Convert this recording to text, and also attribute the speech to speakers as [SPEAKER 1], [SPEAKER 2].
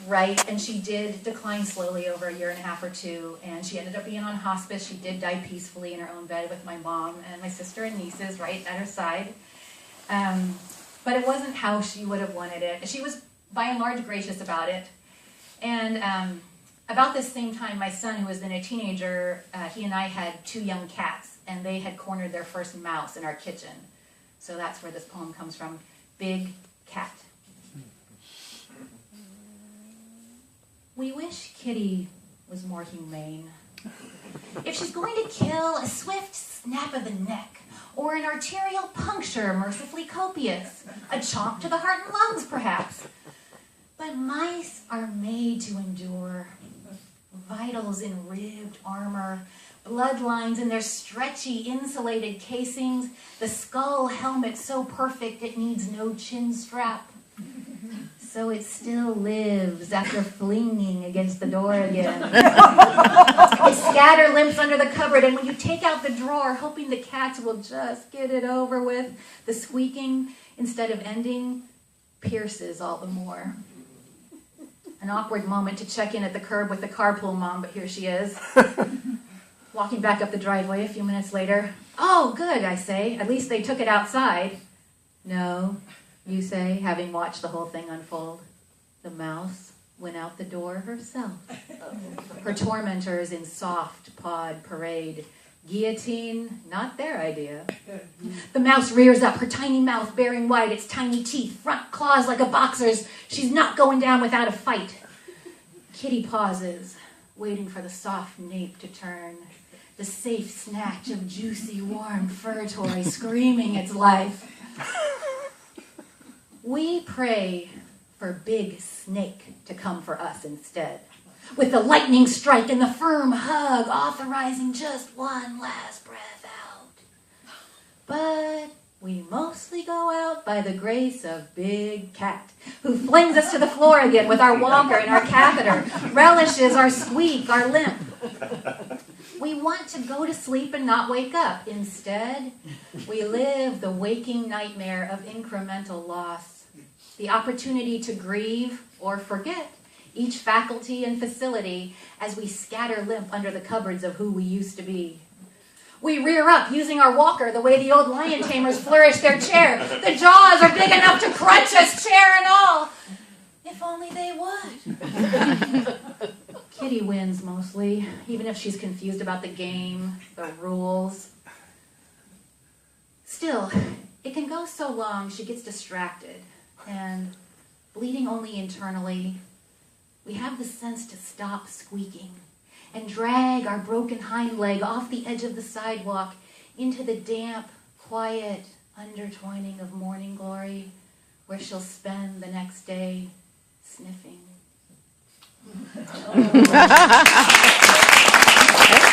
[SPEAKER 1] right, and she did decline slowly over a year and a half or two, and she ended up being on hospice. She did die peacefully in her own bed with my mom and my sister and nieces right at her side. But it wasn't how she would have wanted it. She was, by and large, gracious about it. And about this same time, my son, who was then a teenager, he and I had 2 young cats, and they had cornered their first mouse in our kitchen. So that's where this poem comes from, Big Cat. We wish Kitty was more humane. If she's going to kill, a swift snap of the neck, or an arterial puncture mercifully copious, a chomp to the heart and lungs, perhaps. But mice are made to endure. Vitals in ribbed armor, bloodlines in their stretchy, insulated casings, the skull helmet so perfect it needs no chin strap. So it still lives after flinging against the door again. They scatter limps under the cupboard, and when you take out the drawer, hoping the cats will just get it over with, the squeaking, instead of ending, pierces all the more. An awkward moment to check in at the curb with the carpool mom, but here she is. Walking back up the driveway a few minutes later. Oh, good, I say. At least they took it outside. No, you say, having watched the whole thing unfold. The mouse went out the door herself. Her tormentors in soft pod parade. Guillotine, not their idea. The mouse rears up, her tiny mouth bearing wide its tiny teeth, front claws like a boxer's. She's not going down without a fight. Kitty pauses, waiting for the soft nape to turn. The safe snatch of juicy, warm fur toy screaming its life. We pray for Big Snake to come for us instead, with the lightning strike and the firm hug authorizing just one last breath out. But we mostly go out by the grace of Big Cat, who flings us to the floor again with our walker and our catheter, relishes our squeak, our limp. We want to go to sleep and not wake up. Instead, we live the waking nightmare of incremental loss, the opportunity to grieve or forget each faculty and facility as we scatter limp under the cupboards of who we used to be. We rear up using our walker the way the old lion tamers flourish their chair. The jaws are big enough to crunch us, chair and all. If only they would. Kitty wins mostly, even if she's confused about the game, the rules. Still, it can go so long she gets distracted, and bleeding only internally, we have the sense to stop squeaking and drag our broken hind leg off the edge of the sidewalk into the damp, quiet undertwining of morning glory, where she'll spend the next day sniffing.